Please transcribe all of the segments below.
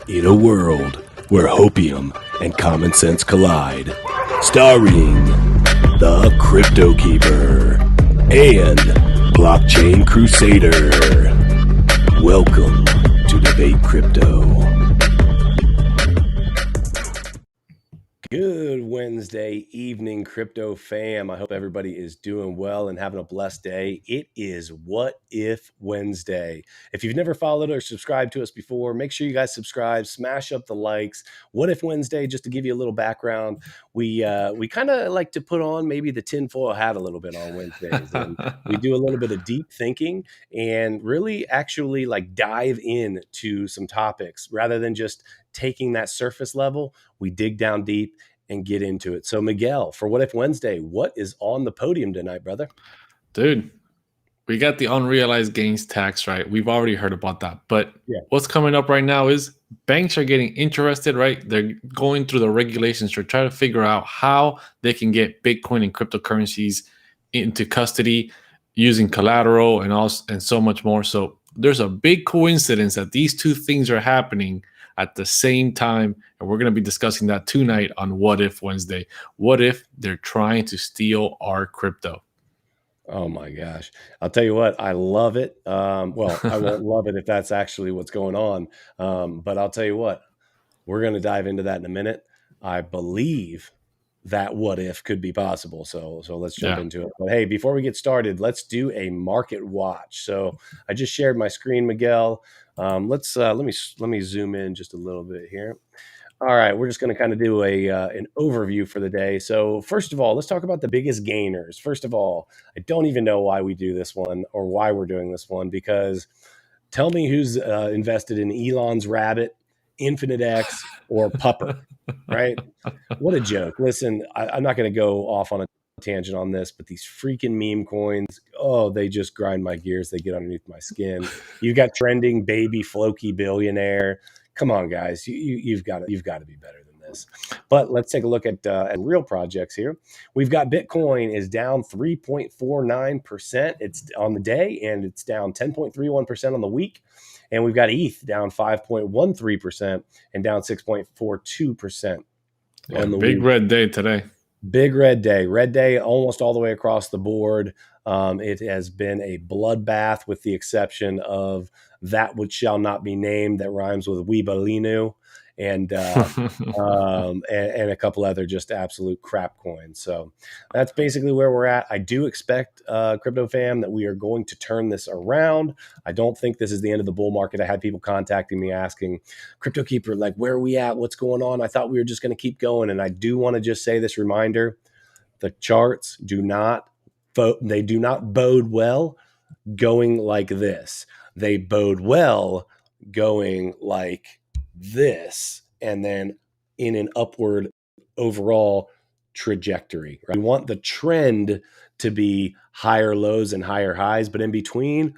In a world where hopium and common sense collide, starring the CryptoKeeper and BlockchainCrusader. Welcome to Debate Crypto. Good Wednesday evening, crypto fam. I hope everybody is doing well and having a blessed day. It is What If Wednesday. If you've never followed or subscribed to us before, make sure you guys subscribe, smash up the likes. What If Wednesday, just to give you a little background, we kind of like to put on maybe the tinfoil hat a little bit on Wednesdays. And we do a little bit of deep thinking and really actually like dive into some topics rather than just taking that surface level. We dig down deep and get into it. So Miguel, for What If Wednesday, what is on the podium tonight, brother? Dude, we got the unrealized gains tax, right? We've already heard about that. But What's coming up right now is banks are getting interested, right? They're going through the regulations to try to figure out how they can get Bitcoin and cryptocurrencies into custody using collateral and so much more. So there's a big coincidence that these two things are happening at the same time, and we're going to be discussing that tonight on What If Wednesday. What if they're trying to steal our crypto? Oh my gosh. I'll tell you what, I love it. Well, I won't love it if that's actually what's going on. But I'll tell you what, we're going to dive into that in a minute. I believe that what if could be possible. So let's jump into it. But hey, before we get started, let's do a market watch. So I just shared my screen, Miguel. Let me zoom in just a little bit here. All right, we're just going to kind of do an overview for the day. So first of all, let's talk about the biggest gainers. First of all, I don't even know why we do this one or why we're doing this one, because tell me who's invested in Elon's Rabbit, Infinite X, or Pupper, right? What a joke. Listen, I'm not going to go off on a tangent on this, but these freaking meme coins, oh, they just grind my gears. They get underneath my skin. You got trending baby Floki billionaire. Come on, guys, you've got to be better than this. But let's take a look at real projects here. We've got Bitcoin is down 3.49%. It's on the day, and it's down 10.31% on the week. And we've got ETH down 5.13% and down 6.42% on the big week. red day today. Big red day almost all the way across the board. It has been a bloodbath with the exception of that which shall not be named that rhymes with Weebalinu and a couple other just absolute crap coins. So that's basically where we're at. I do expect, crypto fam, that we are going to turn this around. I don't think this is the end of the bull market. I had people contacting me asking, CryptoKeeper, like, where are we at? What's going on? I thought we were just going to keep going. And I do want to just say this reminder: the charts do not bode well going like this. They bode well going like this, and then in an upward overall trajectory. Right? We want the trend to be higher lows and higher highs, but in between,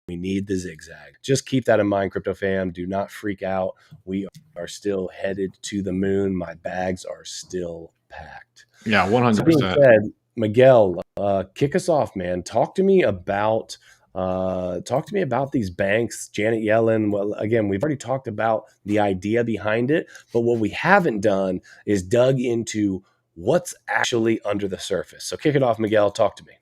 we need the zigzag. Just keep that in mind, crypto fam. Do not freak out. We are still headed to the moon. My bags are still packed. Yeah, 100%. That being said, Miguel, kick us off, man. Talk to me about these banks, Janet Yellen. Well, again, we've already talked about the idea behind it, but what we haven't done is dug into what's actually under the surface. So kick it off, Miguel. Talk to me.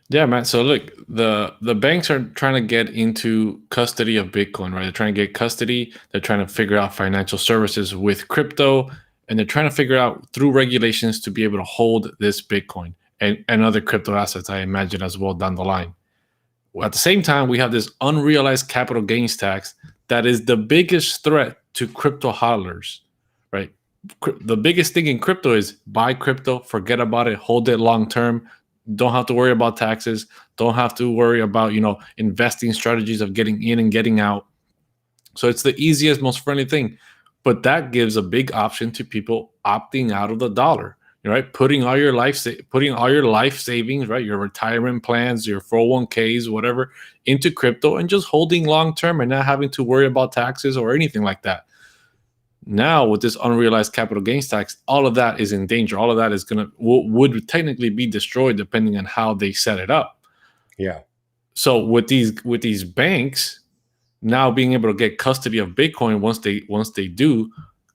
Yeah, man. So look, the banks are trying to get into custody of Bitcoin, right? They're trying to get custody. They're trying to figure out financial services with crypto, and they're trying to figure out through regulations to be able to hold this Bitcoin and other crypto assets, I imagine, as well down the line. At the same time, we have this unrealized capital gains tax that is the biggest threat to crypto hodlers, right? The biggest thing in crypto is buy crypto, forget about it, hold it long term. Don't have to worry about taxes. Don't have to worry about, investing strategies of getting in and getting out. So it's the easiest, most friendly thing. But that gives a big option to people opting out of the dollar. Right, putting all your life savings, right, your retirement plans, your 401ks, whatever, into crypto and just holding long term and not having to worry about taxes or anything like that. Now, with this unrealized capital gains tax, all of that is in danger. All of that is would technically be destroyed depending on how they set it up. Yeah. So with these banks, now being able to get custody of Bitcoin once they do,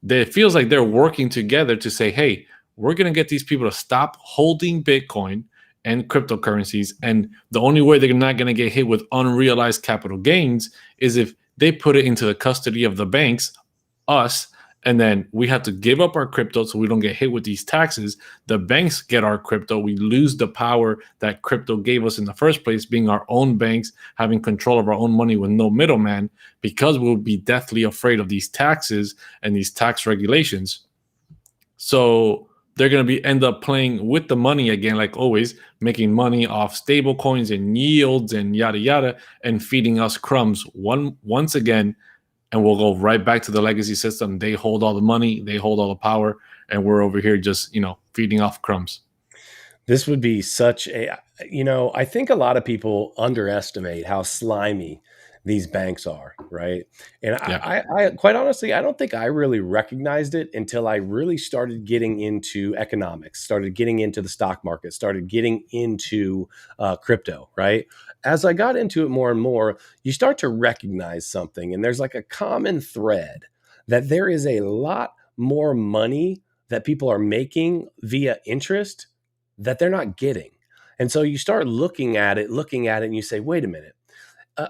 it feels like they're working together to say, hey, we're going to get these people to stop holding Bitcoin and cryptocurrencies. And the only way they're not going to get hit with unrealized capital gains is if they put it into the custody of the banks, us, and then we have to give up our crypto so we don't get hit with these taxes. The banks get our crypto. We lose the power that crypto gave us in the first place, being our own banks, having control of our own money with no middleman, because we'll be deathly afraid of these taxes and these tax regulations. So they're going to end up playing with the money again, like always, making money off stable coins and yields and yada, yada, and feeding us crumbs once again. And we'll go right back to the legacy system. They hold all the money, they hold all the power, and we're over here just, feeding off crumbs. This would be such a, I think a lot of people underestimate how slimy these banks are, right? And Yeah. I quite honestly, I don't think I really recognized it until I really started getting into economics, started getting into the stock market, started getting into crypto, right? As I got into it more and more, you start to recognize something, and there's like a common thread that there is a lot more money that people are making via interest that they're not getting. And so you start looking at it, and you say, wait a minute.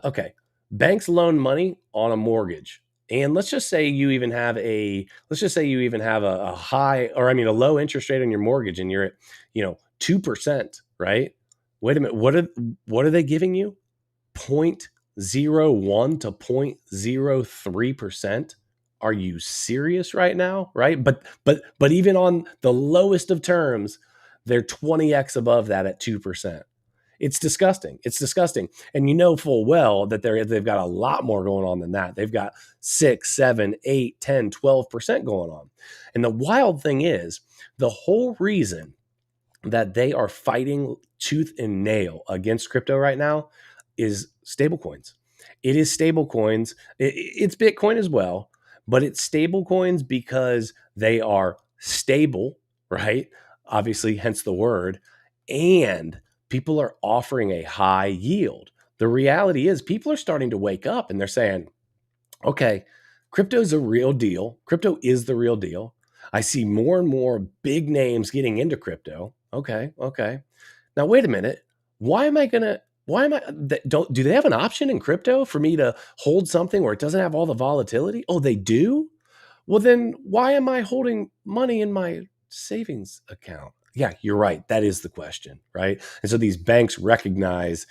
Okay, banks loan money on a mortgage. And let's just say you even have a high, or I mean a low interest rate on your mortgage, and you're at, 2%, right? Wait a minute, what are they giving you? 0.01 to 0.03%. Are you serious right now? Right? But even on the lowest of terms, they're 20x above that at 2%. It's disgusting. It's disgusting. And you know full well that they've got a lot more going on than that. They've got 6, 7, 8, 10, 12% going on. And the wild thing is, the whole reason that they are fighting tooth and nail against crypto right now is stablecoins. It is stablecoins. It's Bitcoin as well, but it's stablecoins because they are stable, right? Obviously, hence the word. And people are offering a high yield. The reality is people are starting to wake up and they're saying, okay, crypto is a real deal. Crypto is the real deal. I see more and more big names getting into crypto. Okay. Now, wait a minute. Do they have an option in crypto for me to hold something where it doesn't have all the volatility? Oh, they do? Well, then why am I holding money in my savings account? Yeah, you're right. That is the question, right? And so these banks recognize,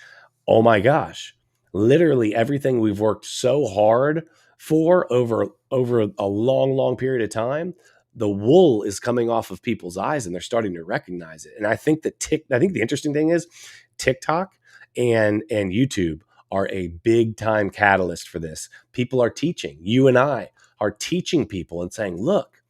oh my gosh, literally everything we've worked so hard for over a long period of time, the wool is coming off of people's eyes and they're starting to recognize it. And I think the interesting thing is TikTok and YouTube are a big time catalyst for this. People are teaching. You and I are teaching people and saying, look,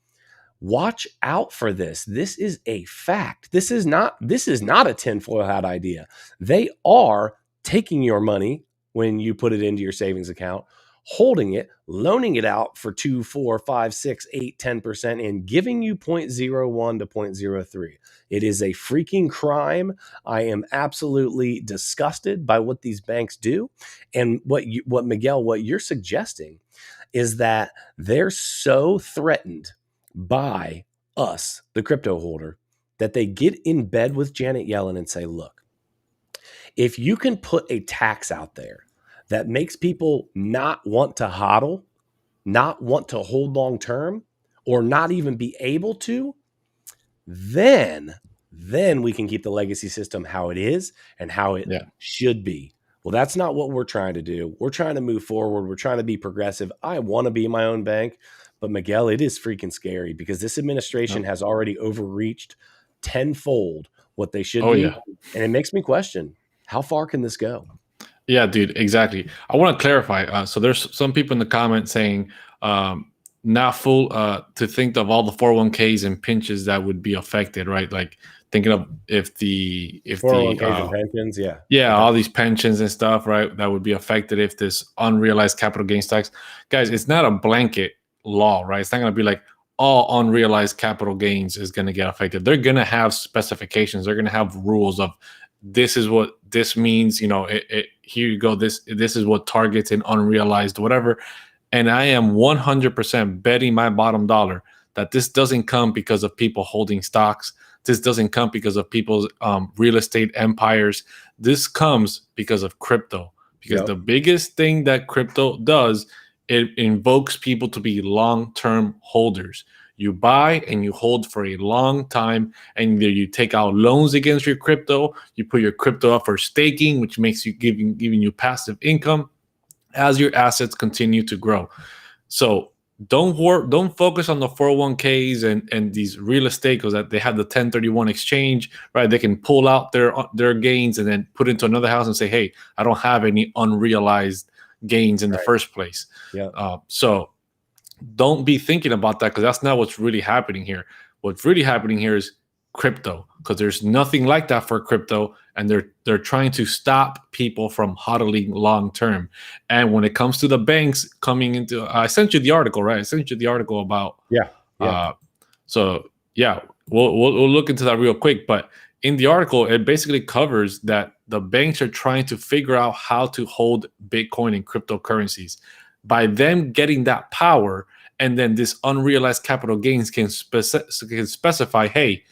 watch out for this. This is a fact. This is not a tinfoil hat idea. They are taking your money when you put it into your savings account, holding it, loaning it out for 2, 4, 5, 6, 8, 10%, and giving you 0.01 to 0.03. It is a freaking crime. I am absolutely disgusted by what these banks do. And what Miguel, what you're suggesting is that they're so threatened by us, the crypto holder, that they get in bed with Janet Yellen and say, look, if you can put a tax out there that makes people not want to hodl, not want to hold long term, or not even be able to, then we can keep the legacy system how it is and how it should be. Well, that's not what we're trying to do. We're trying to move forward. We're trying to be progressive. I want to be my own bank, but Miguel, it is freaking scary because this administration has already overreached tenfold what they should be. Yeah. And it makes me question, how far can this go? Yeah, dude, exactly. I want to clarify. So there's some people in the comments saying not full to think of all the 401ks and pinches that would be affected, right? Like thinking of if the 401ks and pensions, all these pensions and stuff, right? That would be affected if this unrealized capital gains tax. Guys, it's not a blanket law, right? It's not going to be like all unrealized capital gains is going to get affected. They're going to have specifications. They're going to have rules of this is what this means. here you go. This is what targets in unrealized whatever. And I am 100% betting my bottom dollar that this doesn't come because of people holding stocks. This doesn't come because of people's real estate empires. This comes because of crypto. Because the biggest thing that crypto does, it invokes people to be long-term holders. You buy and you hold for a long time, and either you take out loans against your crypto, you put your crypto up for staking, which makes you giving you passive income as your assets continue to grow. So don't focus on the 401ks and these real estate, because that they have the 1031 exchange, right? They can pull out their gains and then put into another house and say, hey, I don't have any unrealized gains in the first place. So don't be thinking about that, because that's not what's really happening here. What's really happening here is crypto, because there's nothing like that for crypto, and they're trying to stop people from hodling long term. And when it comes to the banks coming into, I sent you the article, right? I sent you the article about so yeah, we'll look into that real quick. But in the article, it basically covers that the banks are trying to figure out how to hold Bitcoin and cryptocurrencies. By them getting that power, and then this unrealized capital gains can specify, hey,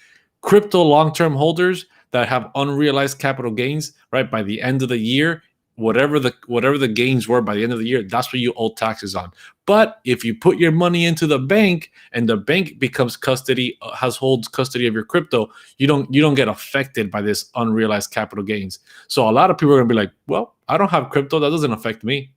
crypto long-term holders that have unrealized capital gains, right, by the end of the year, whatever the gains were by the end of the year, that's what you owe taxes on. But if you put your money into the bank and the bank becomes holds custody of your crypto, you don't get affected by this unrealized capital gains. So a lot of people are gonna be like, well, I don't have crypto, that doesn't affect me.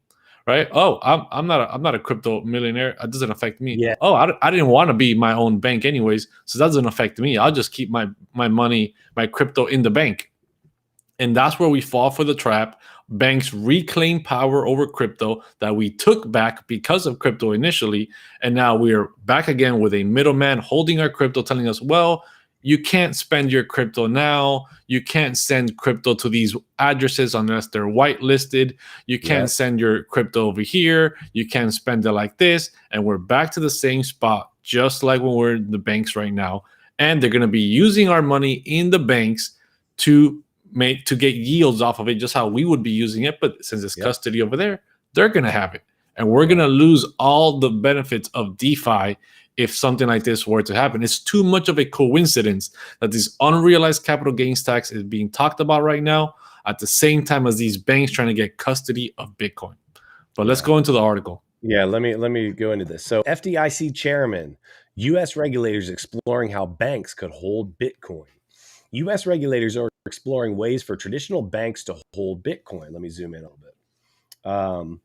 Right? Oh, I'm not a crypto millionaire. It doesn't affect me. Yeah. Oh, I didn't want to be my own bank anyways, so that doesn't affect me. I'll just keep my money, my crypto in the bank. And that's where we fall for the trap. Banks reclaim power over crypto that we took back because of crypto initially, and now we're back again with a middleman holding our crypto, telling us, well, you can't spend your crypto now. You can't send crypto to these addresses unless they're whitelisted. You can't send your crypto over here. You can't spend it like this. And we're back to the same spot, just like when we're in the banks right now. And they're going to be using our money in the banks to get yields off of it, just how we would be using it. But since it's custody over there, they're going to have it. And we're going to lose all the benefits of DeFi if something like this were to happen. It's too much of a coincidence that this unrealized capital gains tax is being talked about right now at the same time as these banks trying to get custody of Bitcoin. But let's go into the article. Yeah, let me go into this. So FDIC chairman, U.S. regulators exploring how banks could hold Bitcoin. U.S. regulators are exploring ways for traditional banks to hold Bitcoin. Let me zoom in a little bit.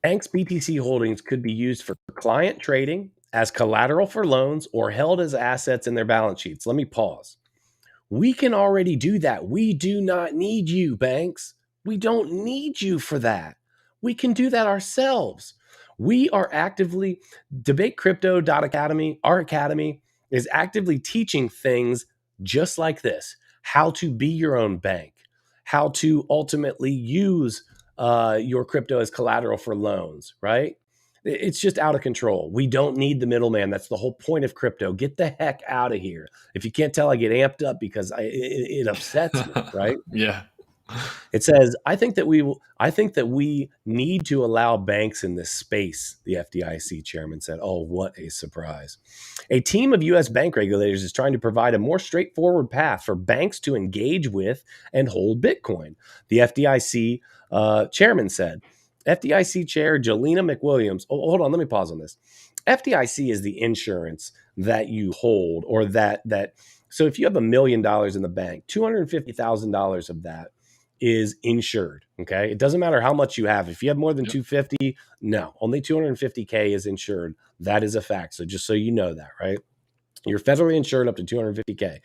Banks' BTC holdings could be used for client trading, as collateral for loans, or held as assets in their balance sheets. Let me pause. We can already do that. We do not need you, banks. We don't need you for that. We can do that ourselves. We are actively, DebateCrypto.academy, our academy, is actively teaching things just like this: how to be your own bank, how to ultimately use your crypto as collateral for loans, right? It's just out of control. We don't need the middleman. That's the whole point of crypto. Get the heck out of here. If you can't tell, I get amped up because it upsets me, right? Yeah. It says, I think that we need to allow banks in this space, the FDIC chairman said. Oh, what a surprise. A team of U.S. bank regulators is trying to provide a more straightforward path for banks to engage with and hold Bitcoin, the FDIC chairman said. FDIC chair Jelena McWilliams. Oh, hold on. Let me pause on this. FDIC is the insurance that you hold, or that. So if you have $1 million in the bank, $250,000 of that is insured. Okay. It doesn't matter how much you have. If you have more than 250, no, only 250K is insured. That is a fact. So just so you know that, right? You're federally insured up to 250K.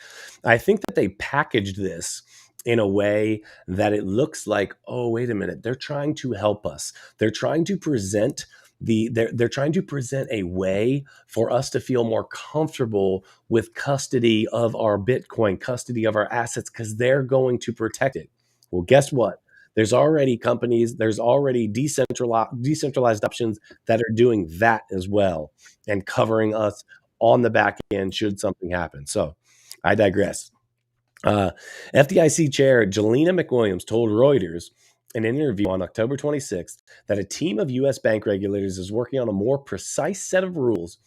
I think that they packaged this in a way that it looks like, oh, wait a minute, they're trying to help us. They're trying to present they're trying to present a way for us to feel more comfortable with custody of our Bitcoin, custody of our assets, because they're going to protect it. Well, guess what? There's already companies, there's already decentralized options that are doing that as well and covering us on the back end should something happen. So I digress. FDIC Chair Jelena McWilliams told Reuters in an interview on October 26th that a team of U.S. bank regulators is working on a more precise set of rules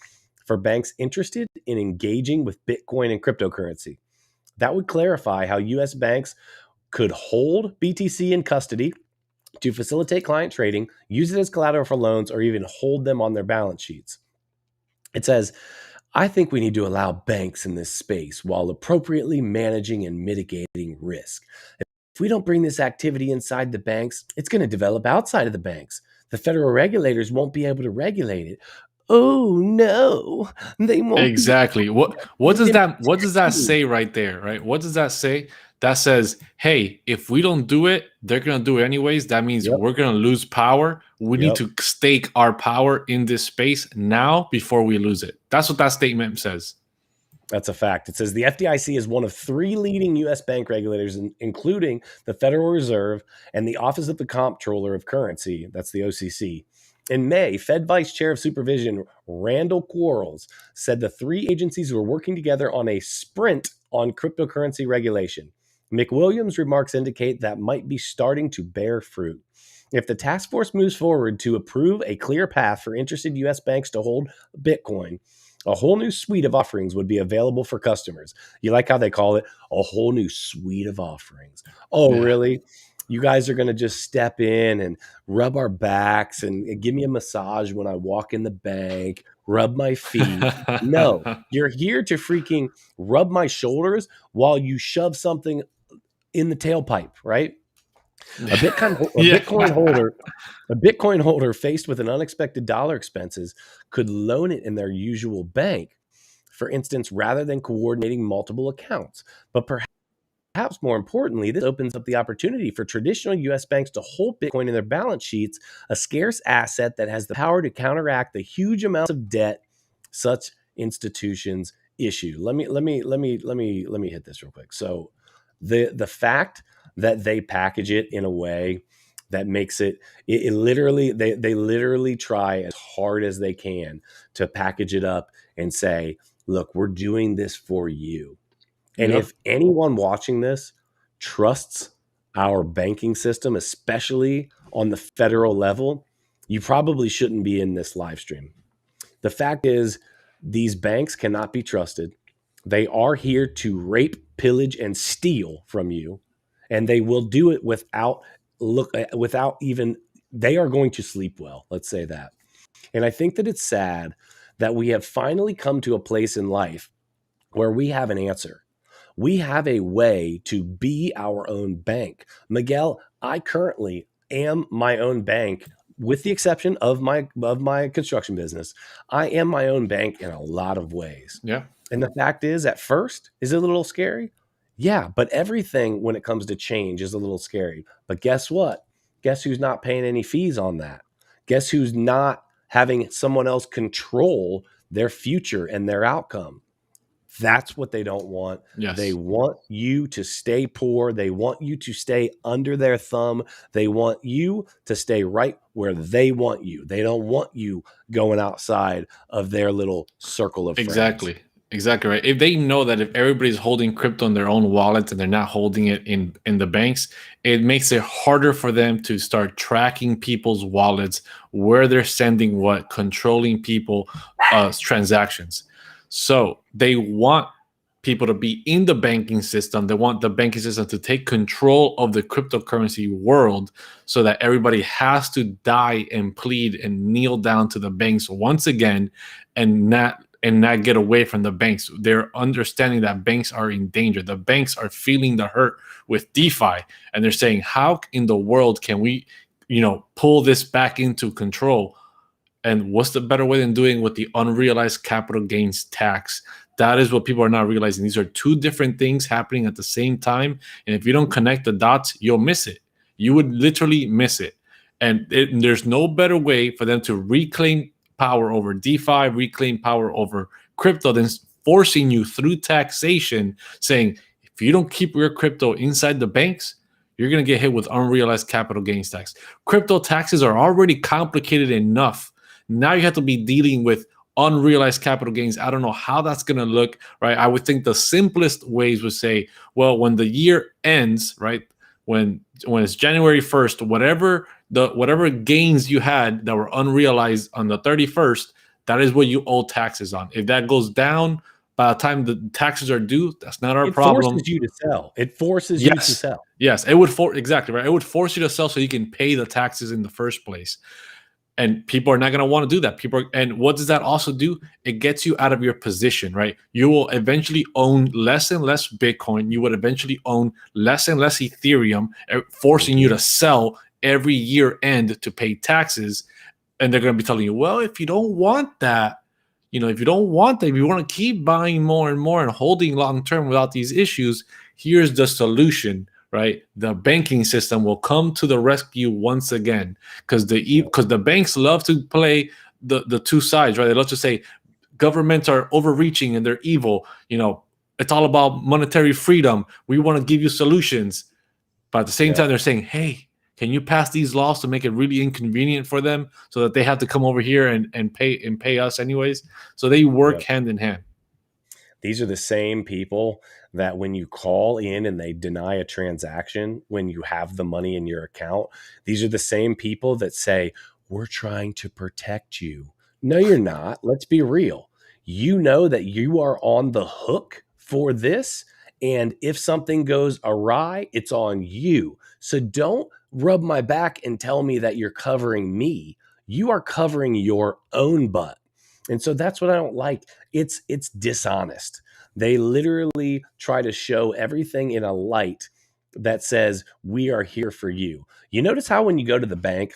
for banks interested in engaging with Bitcoin and cryptocurrency. That would clarify how U.S. banks could hold BTC in custody to facilitate client trading, use it as collateral for loans, or even hold them on their balance sheets. It says, I think we need to allow banks in this space while appropriately managing and mitigating risk. If we don't bring this activity inside the banks, it's going to develop outside of the banks. The federal regulators won't be able to regulate it. Oh no, they won't Exactly. What does that say right there, right? What does that say? That says, hey, if we don't do it, they're gonna do it anyways. That means we're gonna lose power. We need to stake our power in this space now before we lose it. That's what that statement says. That's a fact. It says the FDIC is one of 3 leading U.S. bank regulators, including the Federal Reserve and the Office of the Comptroller of Currency. That's the OCC. In May, Fed Vice Chair of Supervision Randall Quarles said the 3 agencies were working together on a sprint on cryptocurrency regulation. McWilliams' remarks indicate that might be starting to bear fruit. If the task force moves forward to approve a clear path for interested U.S. banks to hold Bitcoin, a whole new suite of offerings would be available for customers. You like how they call it a whole new suite of offerings? Oh, really? You guys are going to just step in and rub our backs and give me a massage when I walk in the bank, rub my feet. No, you're here to freaking rub my shoulders while you shove something in the tailpipe, right? A Bitcoin holder faced with an unexpected dollar expenses could loan it in their usual bank, for instance, rather than coordinating multiple accounts. But perhaps more importantly, this opens up the opportunity for traditional U.S. banks to hold Bitcoin in their balance sheets, a scarce asset that has the power to counteract the huge amounts of debt such institutions issue. Let me hit this real quick. So the fact that they package it in a way that makes it literally, they literally try as hard as they can to package it up and say, look, we're doing this for you. And if anyone watching this trusts our banking system, especially on the federal level, you probably shouldn't be in this live stream. The fact is, these banks cannot be trusted. They are here to rape, pillage, and steal from you. And they will do it without even, they are going to sleep well. Let's say that. And I think that it's sad that we have finally come to a place in life where we have an answer. We have a way to be our own bank. Miguel, I currently am my own bank, with the exception of my construction business. I am my own bank in a lot of ways. Yeah. And the fact is, at first, is it a little scary? Yeah, but everything when it comes to change is a little scary. But guess what? Guess who's not paying any fees on that? Guess who's not having someone else control their future and their outcome? That's what they don't want. Yes. They want you to stay poor. They want you to stay under their thumb. They want you to stay right where they want you. They don't want you going outside of their little circle of friends. Exactly right. If they know that if everybody's holding crypto in their own wallets and they're not holding it in the banks, it makes it harder for them to start tracking people's wallets, where they're sending what, controlling people transactions. So they want people to be in the banking system. They want the banking system to take control of the cryptocurrency world so that everybody has to die and plead and kneel down to the banks once again and not get away from the banks. They're understanding that banks are in danger. The banks are feeling the hurt with DeFi, and they're saying, how in the world can we, pull this back into control? And what's the better way than doing with the unrealized capital gains tax? That is what people are not realizing. These are 2 different things happening at the same time. And if you don't connect the dots, you'll miss it. You would literally miss it. And there's no better way for them to reclaim power over DeFi, reclaim power over crypto than forcing you through taxation, saying, if you don't keep your crypto inside the banks, you're going to get hit with unrealized capital gains tax. Crypto taxes are already complicated enough. Now you have to be dealing with unrealized capital gains. I don't know how that's going to look, right? I would think the simplest ways would say, well, when the year ends, right, when it's January 1st, whatever gains you had that were unrealized on the 31st, that is what you owe taxes on. If that goes down by the time the taxes are due, that's not our problem. Forces you to sell. It forces you to sell. Yes, it would exactly right. It would force you to sell so you can pay the taxes in the first place. And people are not going to want to do that. And what does that also do? It gets you out of your position, right? You will eventually own less and less Bitcoin. You would eventually own less and less Ethereum, forcing you to sell every year end to pay taxes. And they're going to be telling you, well, if you don't want that, if you don't want that, if you want to keep buying more and more and holding long term without these issues, here's the solution. Right, the banking system will come to the rescue once again, because the banks love to play the two sides, right? They love to say governments are overreaching and they're evil. It's all about monetary freedom. We want to give you solutions, but at the same time, they're saying, "Hey, can you pass these laws to make it really inconvenient for them, so that they have to come over here and pay us anyways?" So they work hand in hand. These are the same people that when you call in and they deny a transaction when you have the money in your account, these are the same people that say, we're trying to protect you. No, you're not. Let's be real. You know that you are on the hook for this. And if something goes awry, it's on you. So don't rub my back and tell me that you're covering me. You are covering your own butt. And so that's what I don't like. It's dishonest. They literally try to show everything in a light that says, we are here for you. You notice how when you go to the bank,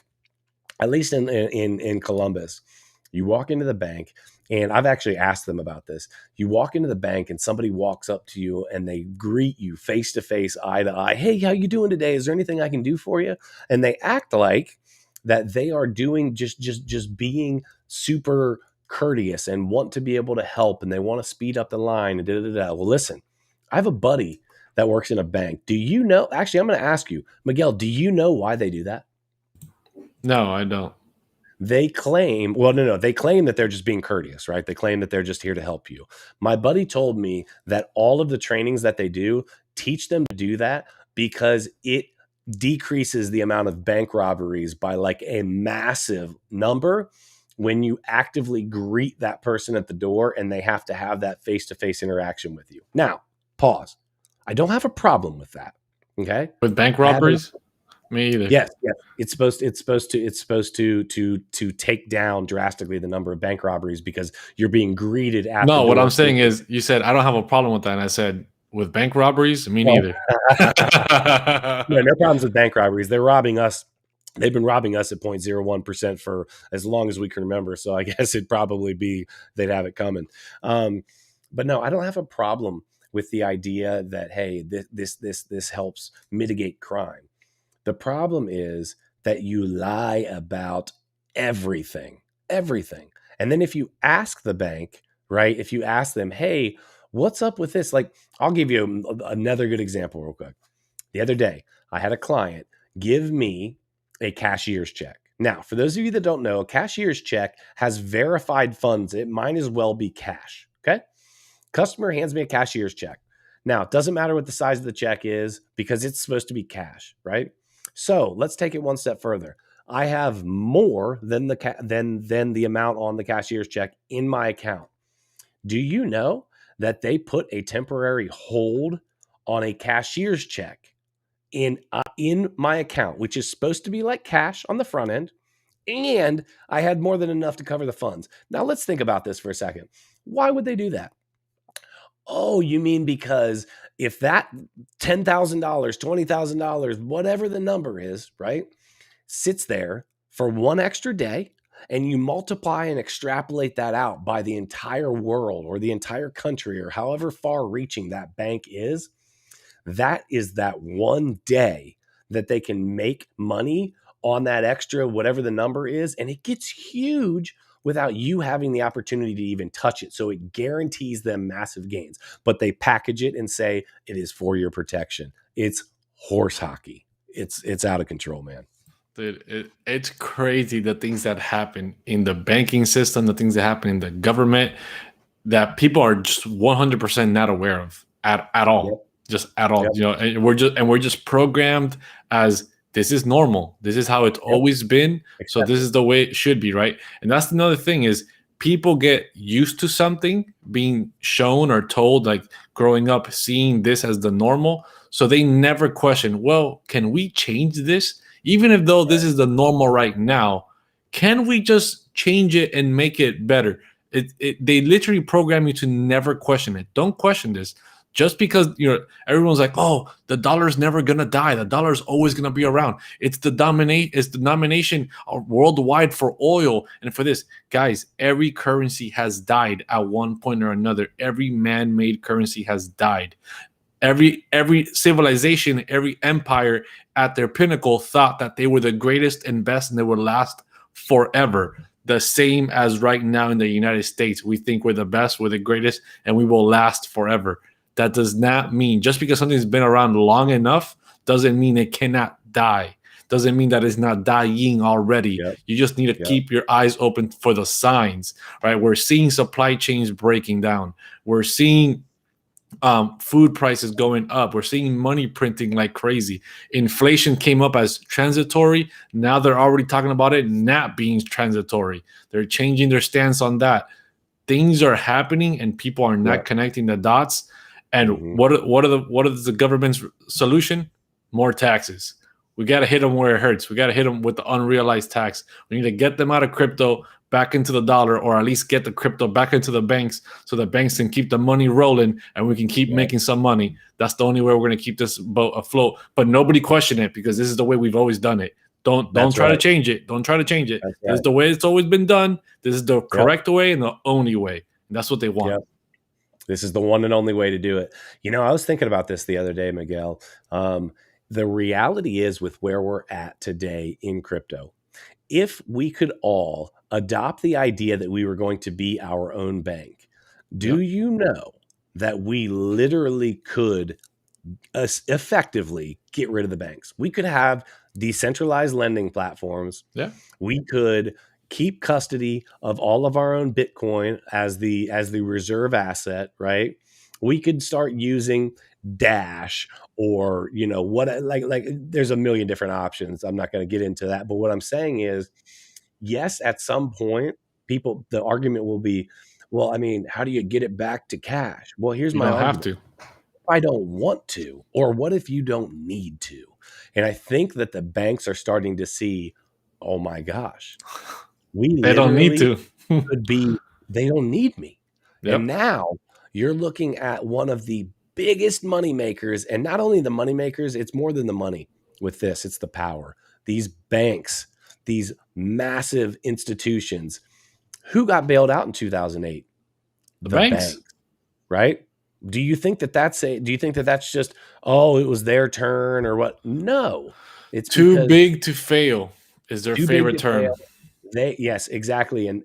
at least in Columbus, you walk into the bank, and I've actually asked them about this. You walk into the bank and somebody walks up to you and they greet you face to face, eye to eye. Hey, how you doing today? Is there anything I can do for you? And they act like that they are doing just being super courteous and want to be able to help, and they want to speed up the line and Well, listen, I have a buddy that works in a bank. Do you know? Actually, I'm going to ask you, Miguel, do you know why they do that? No, I don't. They claim, no, they claim that they're just being courteous, right? They claim that they're just here to help you. My buddy told me that all of the trainings that they do teach them to do that because it decreases the amount of bank robberies by like a massive number when you actively greet that person at the door and they have to have that face-to-face interaction with you. Now, pause. I don't have a problem with that. Okay. With bank robberies? Me either. Yes. It's supposed to take down drastically the number of bank robberies because you're being greeted at the door. What I'm saying is, you said I don't have a problem with that, and I said with bank robberies, me neither. No problems with bank robberies. They're robbing us. They've been robbing us at 0.01% for as long as we can remember. So I guess it'd probably be they'd have it coming. But no, I don't have a problem with the idea that, hey, this helps mitigate crime. The problem is that you lie about everything. And then if you ask the bank, right, if you ask them, hey, what's up with this? Like, I'll give you another good example real quick. The other day, I had a client give me a cashier's check. Now, for those of you that don't know, a cashier's check has verified funds. It might as well be cash, okay? Customer hands me a cashier's check. Now, it doesn't matter what the size of the check is because it's supposed to be cash, right? So let's take it one step further. I have more than the amount on the cashier's check in my account. Do you know that they put a temporary hold on a cashier's check in my account, which is supposed to be like cash on the front end, and I had more than enough to cover the funds? Now let's think about this for a second. Why would they do that? Oh, you mean because if that $10,000, $20,000, whatever the number is, right, sits there for one extra day, and you multiply and extrapolate that out by the entire world or the entire country or however far reaching that bank is, that is that one day that they can make money on that extra, whatever the number is. And it gets huge without you having the opportunity to even touch it. So it guarantees them massive gains, but they package it and say it is for your protection. It's horse hockey. It's out of control, man. Dude, it's crazy the things that happen in the banking system, the things that happen in the government that people are just 100% not aware of at Yep. all, just at all. Yep. You know, and we're just programmed as this is normal. This is how it's Yep. always been. So this Accepted. is the way it should be, right? And that's another thing is people get used to something being shown or told, like growing up seeing this as the normal, so they never question, well, can we change this? Even if though this is the normal right now, can we just change it and make it better? They literally program you to never question it. Don't question this. Just because everyone's like, oh, the dollar's never gonna die. The dollar's always gonna be around. It's the nomination worldwide for oil and for this. Guys, every currency has died at one point or another. Every man-made currency has died. Every civilization, every empire at their pinnacle thought that they were the greatest and best and they would last forever. The same as right now in the United States. We think we're the best, we're the greatest, and we will last forever. That does not mean just because something's been around long enough doesn't mean it cannot die. Doesn't mean that it's not dying already. Yep. You just need to Yep. keep your eyes open for the signs, right? We're seeing supply chains breaking down. We're seeing food prices going up. We're seeing money printing like crazy. Inflation came up as transitory. Now they're already talking about it not being transitory. They're changing their stance on that. Things are happening and people are not Yep. connecting the dots. And Mhm. what is the government's solution? More taxes. We got to hit them where it hurts. We got to hit them with the unrealized tax. We need to get them out of crypto back into the dollar, or at least get the crypto back into the banks so the banks can keep the money rolling and we can keep Yep. making some money. That's the only way we're going to keep this boat afloat. But nobody question it because this is the way we've always done it. Don't That's try to right. change it. Don't try to change it. That's This is right. the way it's always been done. This is the Yep. correct way and the only way. And that's what they want. Yep. This is the one and only way to do it. I was thinking about this the other day, Miguel. The reality is, with where we're at today in crypto, if we could all adopt the idea that we were going to be our own bank, do Yep. you know that we literally could effectively get rid of the banks? We could have decentralized lending platforms. Yeah. We could keep custody of all of our own Bitcoin as the reserve asset, right? We could start using Dash, or what, like there's a million different options. I'm not going to get into that, but what I'm saying is, yes, at some point the argument will be, well, I mean, how do you get it back to cash? Well, here's You my don't have argument. to. I don't want to, or what if you don't need to? And I think that the banks are starting to see, oh my gosh, we They don't need literally to. could be, they don't need me. And Yep. now you're looking at one of the biggest money makers, and not only the money makers, it's more than the money with this, it's the power. These banks, these massive institutions, who got bailed out in 2008? The The banks. banks, right? Do you think that that's just, oh, it was their turn or what? No, it's Too because big to fail is their too big favorite to fail. term. Yes, exactly. And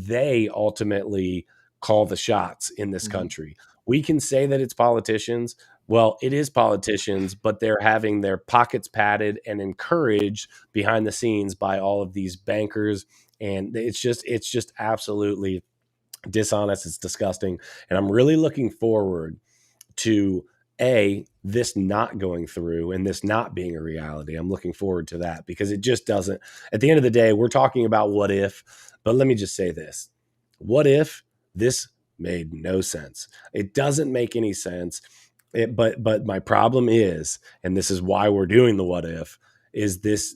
they ultimately call the shots in this Mhm. country. We can say that it's politicians. Well, it is politicians, but they're having their pockets padded and encouraged behind the scenes by all of these bankers. And it's just absolutely dishonest. It's disgusting. And I'm really looking forward to this not going through and this not being a reality. I'm looking forward to that, because it just doesn't, at the end of the day, we're talking about what if, but let me just say this. What if this made no sense? It doesn't make any sense. But my problem is, and this is why we're doing the what if, is this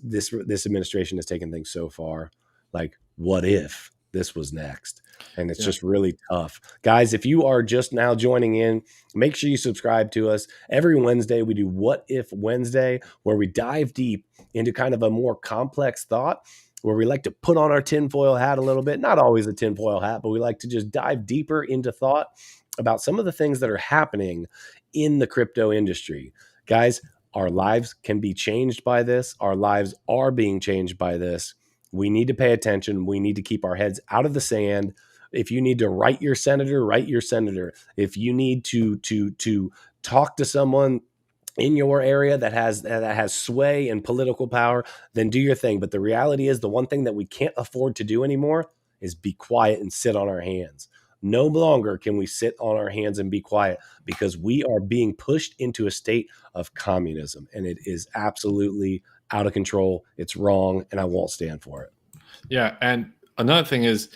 administration has taken things so far. Like, what if this was next? And it's Yeah. just really tough. Guys, if you are just now joining in, make sure you subscribe to us. Every Wednesday, we do What If Wednesday, where we dive deep into kind of a more complex thought, where we like to put on our tinfoil hat a little bit. Not always a tinfoil hat, but we like to just dive deeper into thought about some of the things that are happening in the crypto industry. Guys, our lives can be changed by this. Our lives are being changed by this. We need to pay attention. We need to keep our heads out of the sand. If you need to write your senator, write your senator. If you need to talk to someone in your area that has sway and political power, then do your thing. But the reality is, the one thing that we can't afford to do anymore is be quiet and sit on our hands. No longer can we sit on our hands and be quiet, because we are being pushed into a state of communism, and it is absolutely out of control. It's wrong, and I won't stand for it. Yeah, and another thing is,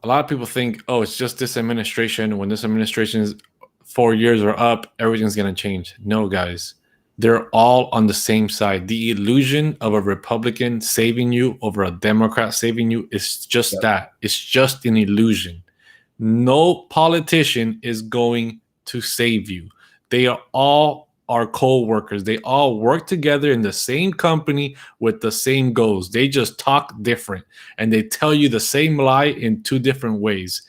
a lot of people think, oh, it's just this administration. When this administration's 4 years are up, everything's gonna change. No, guys, they're all on the same side. The illusion of a Republican saving you over a Democrat saving you is just Yep. that. It's just an illusion. No politician is going to save you. They are all our co-workers. They all work together in the same company with the same goals. They just talk different, and they tell you the same lie in two different ways.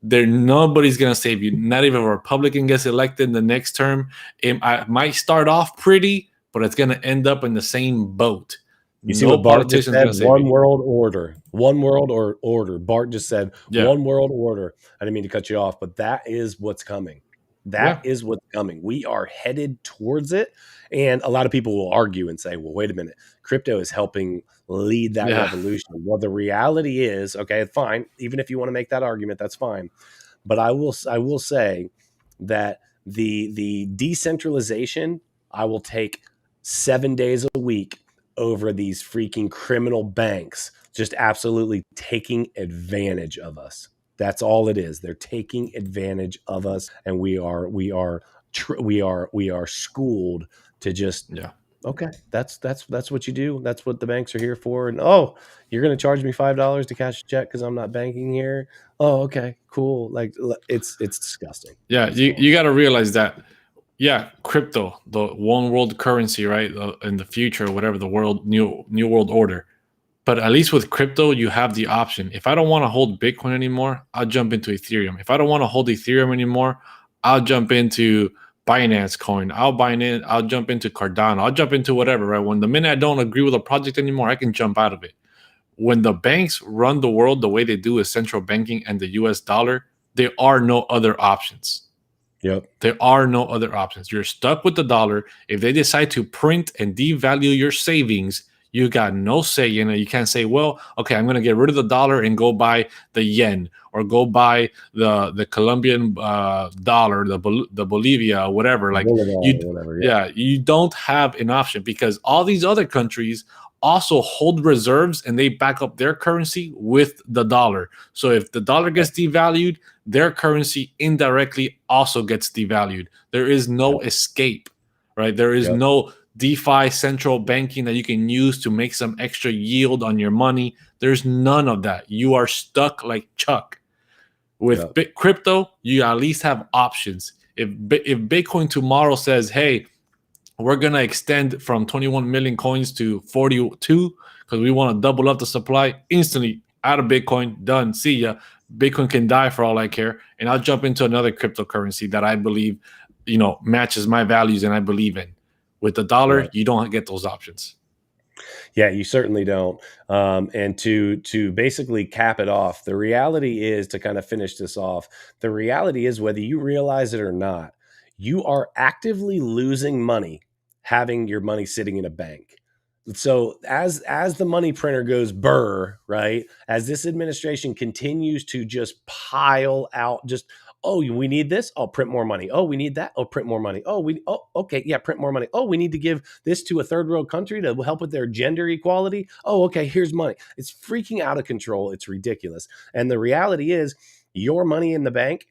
Nobody's gonna save you. Not even a Republican gets elected in the next term. It might start off pretty, but it's gonna end up in the same boat. You see No what Bart just politician's said? gonna save you. One world order. One world or order. Bart just said Yeah, one world order. I didn't mean to cut you off, but that is what's coming. That yeah, is what's coming. We are headed towards it. And a lot of people will argue and say, well, wait a minute. Crypto is helping lead that yeah, revolution. Well, the reality is, okay, fine. Even if you want to make that argument, that's fine. But I will say that the decentralization, I will take 7 days a week over these freaking criminal banks just absolutely taking advantage of us. That's all it is. They're taking advantage of us, and we are schooled to just, yeah. okay, that's what you do. That's what the banks are here for. And oh, you're going to charge me $5 to cash a check because I'm not banking here. Oh, okay, cool. Like, it's disgusting. Yeah, It's you got to realize that. Yeah, crypto, the one world currency, right? In the future, whatever the new world order. But at least with crypto, you have the option. If I don't want to hold Bitcoin anymore, I'll jump into Ethereum. If I don't want to hold Ethereum anymore, I'll jump into Binance Coin. I'll jump into Cardano. I'll jump into whatever, right? When the minute I don't agree with a project anymore, I can jump out of it. When the banks run the world the way they do with central banking and the US dollar, there are no other options. Yep. There are no other options. You're stuck with the dollar. If they decide to print and devalue your savings, you got no say in it. You can't say, well, okay, I'm going to get rid of the dollar and go buy the yen or go buy the Colombian dollar, the Bolivia, whatever. Like you, Whatever. Yeah. yeah, you don't have an option because all these other countries also hold reserves and they back up their currency with the dollar. So if the dollar gets devalued, their currency indirectly also gets devalued. There is no Yep. escape, right? There is Yep. no DeFi central banking that you can use to make some extra yield on your money. There's none of that. You are stuck like Chuck. With Yep. crypto, you at least have options. If Bitcoin tomorrow says, hey, we're going to extend from 21 million coins to 42 because we want to double up the supply, instantly out of Bitcoin, done, see ya. Bitcoin can die for all I care, and I'll jump into another cryptocurrency that I believe, matches my values and I believe in. With the dollar, Right. you don't get those options. Yeah, you certainly don't. And to basically cap it off, the reality is, to kind of finish this off, the reality is, whether you realize it or not, you are actively losing money having your money sitting in a bank. So as the money printer goes burr, right? As this administration continues to just pile out, just, oh, we need this. I'll print more money. Oh, we need that. Oh, print more money. Oh, okay, yeah, print more money. Oh, we need to give this to a third world country to help with their gender equality. Oh, okay, here's money. It's freaking out of control. It's ridiculous. And the reality is, your money in the bank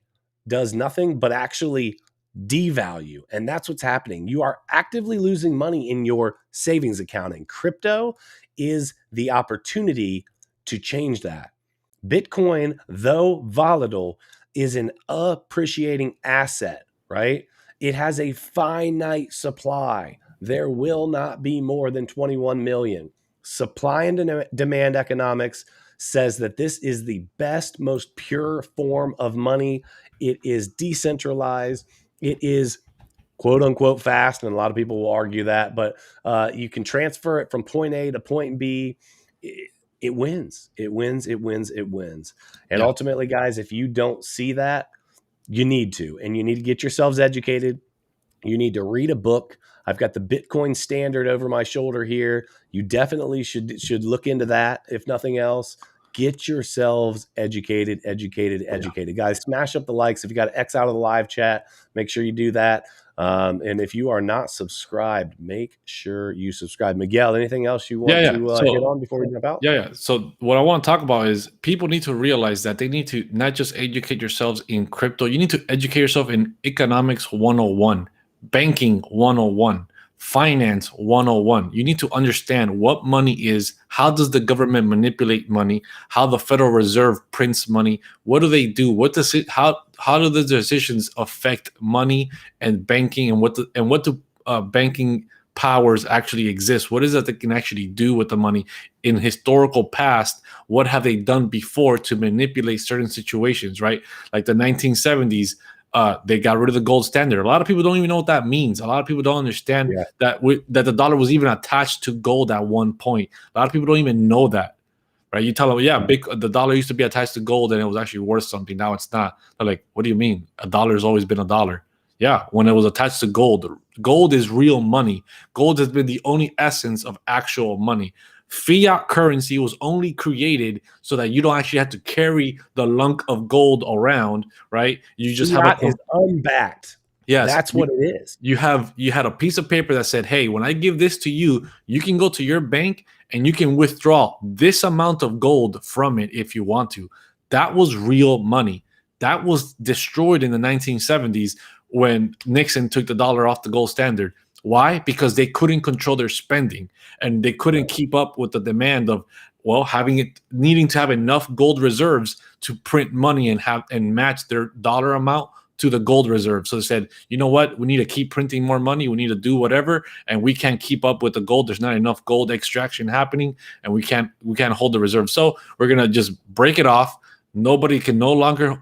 does nothing but actually devalue. And that's what's happening. You are actively losing money in your savings account. And crypto is the opportunity to change that. Bitcoin, though volatile, is an appreciating asset, right? It has a finite supply. There will not be more than 21 million. Supply and demand economics says that this is the best, most pure form of money. It is decentralized. It is quote unquote fast, and a lot of people will argue that, but you can transfer it from point A to point B. It wins. It wins. It wins. It wins. And Yeah. ultimately, guys, if you don't see that, you need to, and you need to get yourselves educated. You need to read a book. I've got the Bitcoin Standard over my shoulder here. You definitely should look into that, if nothing else. Get yourselves educated. Yeah. Guys, smash up the likes. If you got to X out of the live chat, make sure you do that. And if you are not subscribed, make sure you subscribe. Miguel, anything else you Yeah, want yeah. to hit So on before we jump out? yeah, yeah. So what I want to talk about is people need to realize that they need to not just educate yourselves in crypto, you need to educate yourself in economics 101, banking 101, finance 101. You need to understand what money is, how does the government manipulate money, how the Federal Reserve prints money, what do they do, what does it how do the decisions affect money and banking, and what do banking powers actually exist? What is it that they can actually do with the money? In historical past, what have they done before to manipulate certain situations, right? Like the 1970s, they got rid of the gold standard. A lot of people don't even know what that means. A lot of people don't understand Yeah. that the dollar was even attached to gold at one point. A lot of people don't even know that, right? You tell them, yeah, the dollar used to be attached to gold and it was actually worth something. Now it's not. They're like, what do you mean? A dollar has always been a dollar. Yeah, when it was attached to gold, gold is real money. Gold has been the only essence of actual money. Fiat currency was only created so that you don't actually have to carry the lunk of gold around, right? You just have a Fiat is unbacked. yes. That's what it is. You had a piece of paper that said, hey, when I give this to you, you can go to your bank and you can withdraw this amount of gold from it if you want to. That was real money. That was destroyed in the 1970s when Nixon took the dollar off the gold standard. Why? Because they couldn't control their spending and they couldn't keep up with the demand of, well, needing to have enough gold reserves to print money and match their dollar amount to the gold reserve. So they said, you know what? We need to keep printing more money. We need to do whatever, and we can't keep up with the gold. There's not enough gold extraction happening, and we can't hold the reserve. So we're gonna just break it off. Nobody can no longer,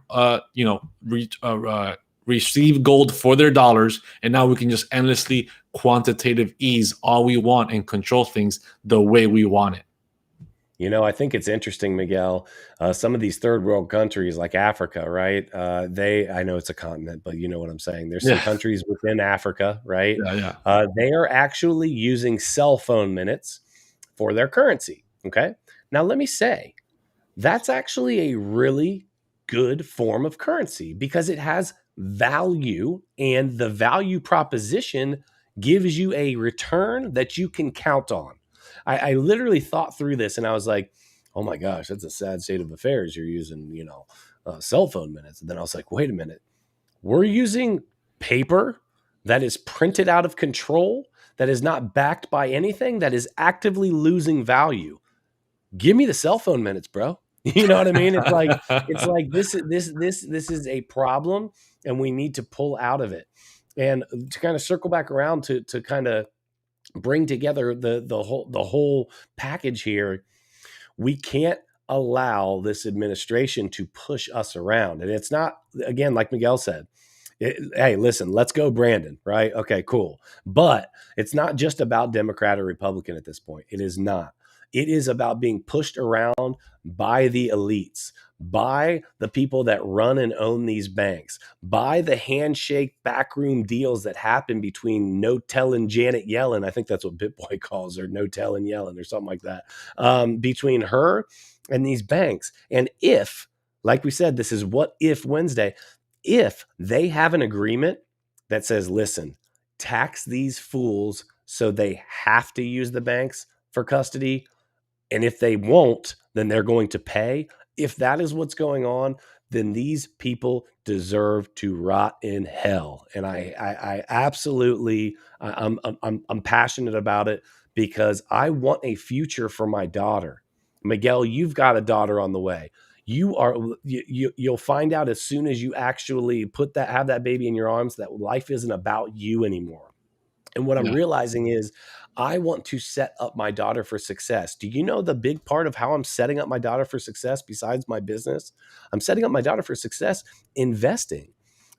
receive gold for their dollars, and now we can just endlessly quantitative ease all we want and control things the way we want it. I think it's interesting, Miguel. Some of these third world countries like Africa, right? I know it's a continent, but you know what I'm saying. There's some Yeah, countries within Africa, right? yeah, yeah. They are actually using cell phone minutes for their currency. Okay. Now, let me say, that's actually a really good form of currency because it has value, and the value proposition gives you a return that you can count on. I literally thought through this and I was like, oh my gosh, that's a sad state of affairs. You're using, cell phone minutes. And then I was like, wait a minute, we're using paper that is printed out of control, that is not backed by anything, that is actively losing value. Give me the cell phone minutes, bro. You know what I mean? It's like this is a problem, and we need to pull out of it. And to kind of circle back around to kind of bring together the whole package here, we can't allow this administration to push us around. And it's not, again, like Miguel said, hey, listen, let's go, Brandon, right? Okay, cool. But it's not just about Democrat or Republican at this point. It is not. It is about being pushed around by the elites, by the people that run and own these banks, by the handshake backroom deals that happen between Notel and Janet Yellen. I think that's what BitBoy calls her, Notel and Yellen or something like that, between her and these banks. And if, like we said, this is What If Wednesday, if they have an agreement that says, listen, tax these fools so they have to use the banks for custody, and if they won't, then they're going to pay. If that is what's going on, then these people deserve to rot in hell. And I absolutely, I'm passionate about it because I want a future for my daughter. Miguel, you've got a daughter on the way. You'll find out as soon as you actually have that baby in your arms that life isn't about you anymore. And what I'm Yeah. realizing is I want to set up my daughter for success. Do you know the big part of how I'm setting up my daughter for success besides my business? I'm setting up my daughter for success investing.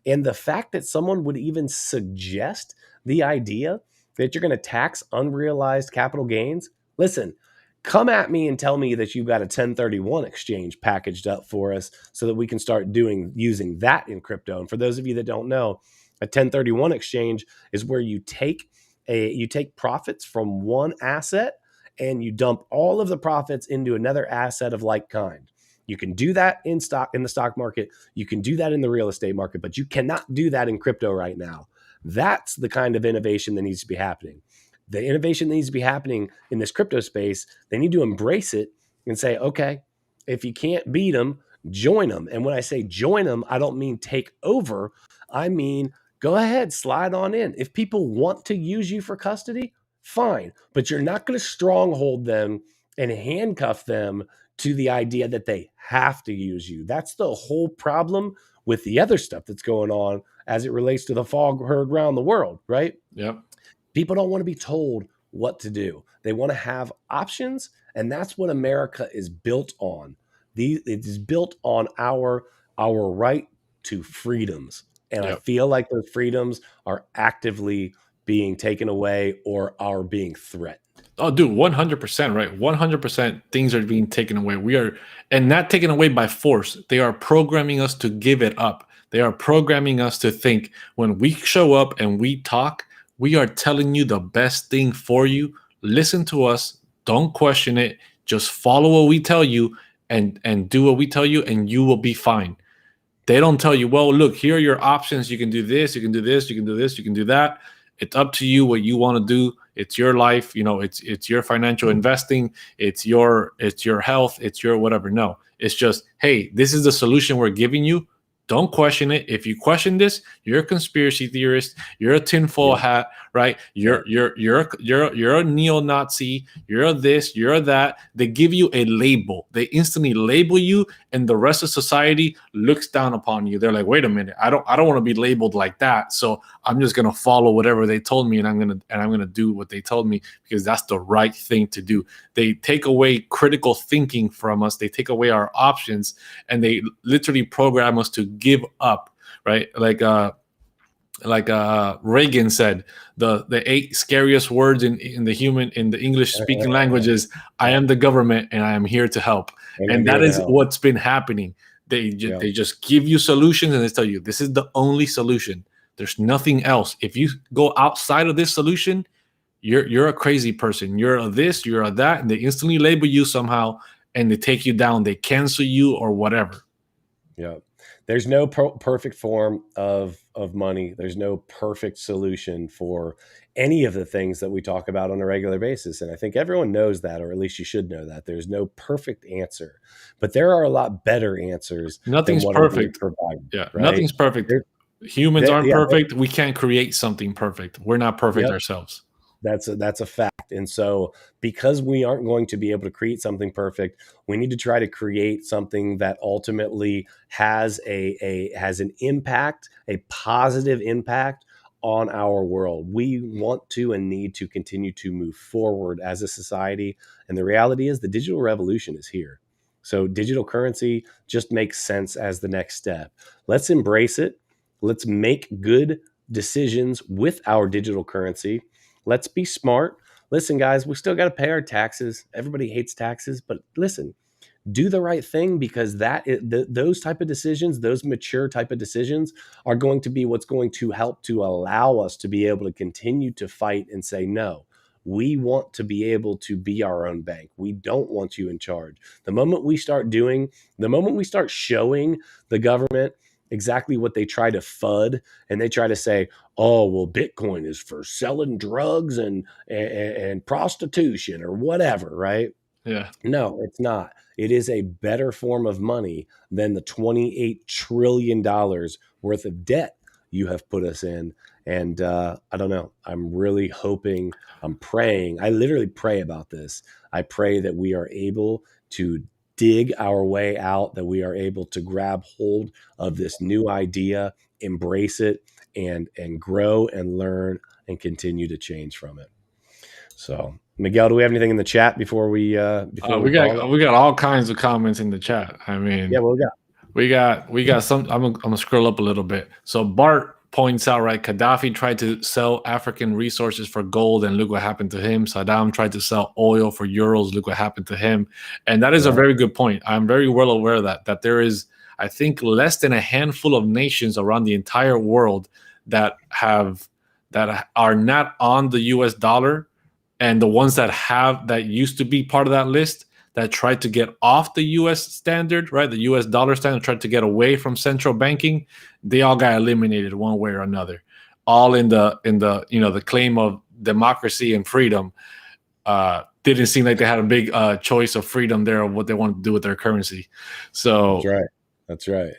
And the fact that someone would even suggest the idea that you're going to tax unrealized capital gains, listen, come at me and tell me that you've got a 1031 exchange packaged up for us so that we can start using that in crypto. And for those of you that don't know, A 1031 exchange is where you take profits from one asset and you dump all of the profits into another asset of like kind. You can do that in the stock market. You can do that in the real estate market, but you cannot do that in crypto right now. That's the kind of innovation that needs to be happening. The innovation that needs to be happening in this crypto space, they need to embrace it and say, okay, if you can't beat them, join them. And when I say join them, I don't mean take over. I mean, go ahead, slide on in. If people want to use you for custody, fine, but you're not going to stronghold them and handcuff them to the idea that they have to use you. That's the whole problem with the other stuff that's going on as it relates to the fog herd around the world, right? Yep. People don't want to be told what to do. They want to have options, and that's what America is built on. It is built on our right to freedoms. And I feel like those freedoms are actively being taken away or are being threatened. Oh, dude, 100%, right? 100% things are being taken away. And not taken away by force. They are programming us to give it up. They are programming us to think when we show up and we talk, we are telling you the best thing for you. Listen to us. Don't question it. Just follow what we tell you and do what we tell you, and you will be fine. They don't tell you, well, look, here are your options. You can do this, you can do this, you can do this, you can do that. It's up to you what you want to do. It's your life, it's your financial investing, it's your health, it's your whatever. No, it's just, hey, this is the solution we're giving you. Don't question it. If you question this, you're a conspiracy theorist. You're a tinfoil hat, right? You're a neo-Nazi. You're a this. You're a that. They give you a label. They instantly label you, and the rest of society looks down upon you. They're like, wait a minute, I don't want to be labeled like that. So I'm just gonna follow whatever they told me, and I'm gonna do what they told me because that's the right thing to do. They take away critical thinking from us. They take away our options, and they literally program us to give up, right? Like Reagan said, the 8 scariest words in the English speaking languages: I am the government and I am here to help. And that is what's been happening. They just give you solutions and they tell you this is the only solution. There's nothing else. If you go outside of this solution, you're a crazy person. You're a this, you're a that, and they instantly label you somehow and they take you down. They cancel you or whatever. Yeah. There's no perfect form of money. There's no perfect solution for any of the things that we talk about on a regular basis. And I think everyone knows that, or at least you should know that. There's no perfect answer, but there are a lot better answers. Nothing's perfect. Yeah, right? Nothing's perfect. Humans aren't perfect. We can't create something perfect. We're not perfect ourselves. That's a fact. And so because we aren't going to be able to create something perfect, we need to try to create something that ultimately has an impact, a positive impact on our world. We want to and need to continue to move forward as a society. And the reality is the digital revolution is here. So digital currency just makes sense as the next step. Let's embrace it. Let's make good decisions with our digital currency. Let's be smart. Listen, guys, we still got to pay our taxes. Everybody hates taxes, but listen, do the right thing, because those type of decisions, those mature type of decisions are going to be what's going to help to allow us to be able to continue to fight and say, no, we want to be able to be our own bank. We don't want you in charge. The moment we start showing the government exactly what they try to FUD, and they try to say, oh, well, Bitcoin is for selling drugs and prostitution or whatever, right? Yeah. No, it's not. It is a better form of money than the $28 trillion worth of debt you have put us in. And I don't know. I'm really hoping, I'm praying. I literally pray about this. I pray that we are able to dig our way out, that we are able to grab hold of this new idea, embrace it, and grow and learn and continue to change from it. So, Miguel, do we have anything in the chat before we we got all kinds of comments in the chat. I mean, yeah, we got some. I'm gonna scroll up a little bit. So Bart points out, right, Gaddafi tried to sell African resources for gold, and look what happened to him. Saddam tried to sell oil for euros. Look what happened to him. And that is a very good point. I'm very well aware of that there is, I think, less than a handful of nations around the entire world that are not on the US dollar, and the ones that used to be part of that list that tried to get off the US standard, right? The US dollar standard, tried to get away from central banking, they all got eliminated one way or another. All in the the claim of democracy and freedom. Didn't seem like they had a big choice of freedom there of what they want to do with their currency. So That's right. That's right.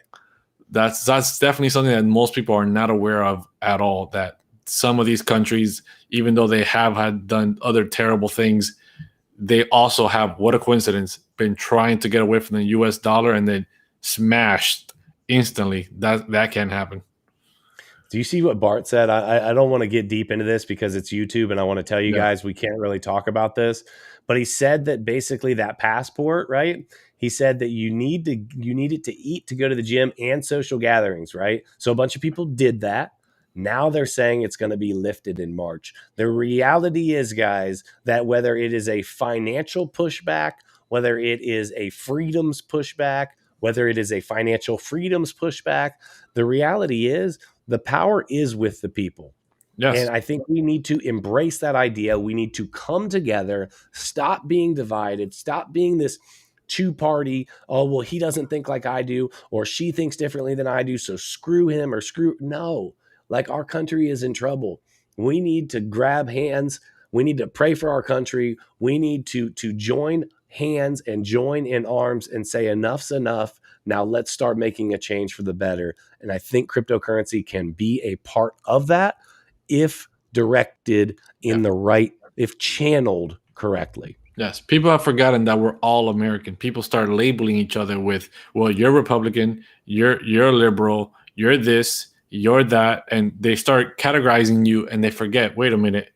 That's definitely something that most people are not aware of at all. That some of these countries, even though they have had done other terrible things, they also have, what a coincidence, been trying to get away from the US dollar and then smashed instantly. That can't happen. Do you see what Bart said? I don't want to get deep into this because it's YouTube, and I want to tell you guys we can't really talk about this. But he said that basically that passport, right? He said that you need it to eat, to go to the gym, and social gatherings, right? So a bunch of people did that. Now they're saying it's going to be lifted in March. The reality is, guys, that whether it is a financial pushback, whether it is a freedoms pushback, whether it is a financial freedoms pushback, the reality is the power is with the people. Yes. And I think we need to embrace that idea. We need to come together, stop being divided, stop being this two-party, oh, well, he doesn't think like I do, or she thinks differently than I do, so screw him or screw. No, like, our country is in trouble. We need to grab hands. We need to pray for our country. We need to join hands and join in arms and say enough's enough. Now let's start making a change for the better. And I think cryptocurrency can be a part of that if directed in the right, if channeled correctly. Yes, people have forgotten that we're all American. People start labeling each other with, well, you're Republican, you're liberal, you're this, you're that, and they start categorizing you, and they forget, wait a minute,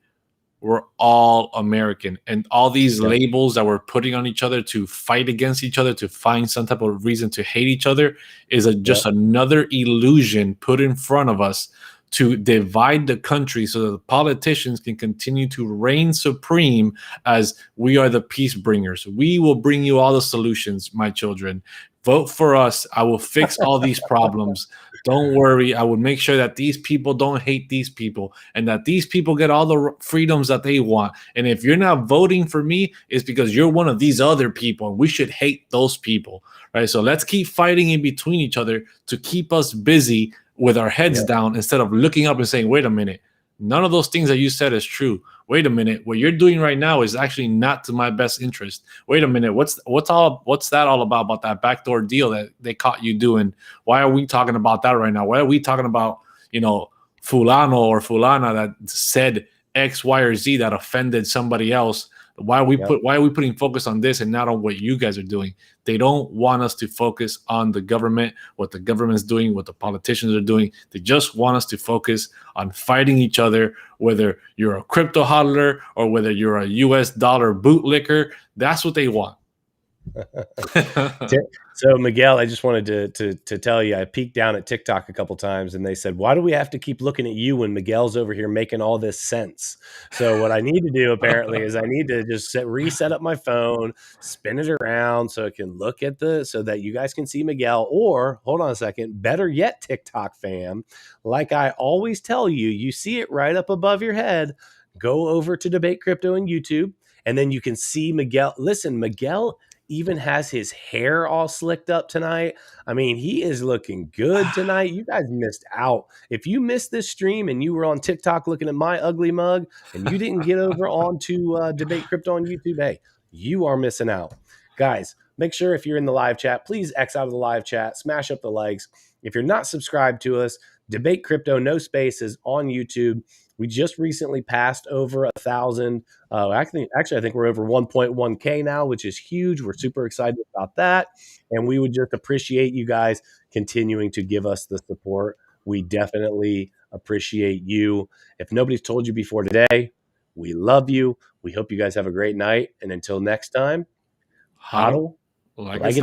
we're all American. And all these labels that we're putting on each other to fight against each other, to find some type of reason to hate each other, is just another illusion put in front of us to divide the country so that the politicians can continue to reign supreme as we are the peace bringers. We will bring you all the solutions, my children. Vote for us. I will fix all these problems. Don't worry. I will make sure that these people don't hate these people and that these people get all the freedoms that they want. And if you're not voting for me, it's because you're one of these other people, and we should hate those people, right? So let's keep fighting in between each other to keep us busy with our heads down instead of looking up and saying, wait a minute, none of those things that you said is true. Wait a minute, what you're doing right now is actually not to my best interest. Wait a minute, what's that all about that backdoor deal that they caught you doing? Why are we talking about that right now? Why are we talking about, fulano or fulana that said X, Y, or Z that offended somebody else? Why are we putting focus on this and not on what you guys are doing? They don't want us to focus on the government, what the government's doing, what the politicians are doing. They just want us to focus on fighting each other, whether you're a crypto hodler or whether you're a US dollar bootlicker. That's what they want. So Miguel, I just wanted to tell you, I peeked down at TikTok a couple times and they said, why do we have to keep looking at you when Miguel's over here making all this sense? So what I need to do apparently is I need to just reset up my phone, spin it around so it can look at so that you guys can see Miguel, or hold on a second, better yet, TikTok fam, like I always tell you, you see it right up above your head, go over to Debate Crypto on YouTube, and then you can see Miguel. Listen, Miguel even has his hair all slicked up tonight. I mean, he is looking good tonight. You guys missed out. If you missed this stream and you were on TikTok looking at my ugly mug and you didn't get over onto Debate Crypto on YouTube, hey, you are missing out. Guys, make sure if you're in the live chat, please X out of the live chat, smash up the likes. If you're not subscribed to us, Debate Crypto, no spaces on YouTube. We just recently passed over 1,000. Actually, I think we're over 1.1K now, which is huge. We're super excited about that. And we would just appreciate you guys continuing to give us the support. We definitely appreciate you. If nobody's told you before today, we love you. We hope you guys have a great night. And until next time, hodl like it's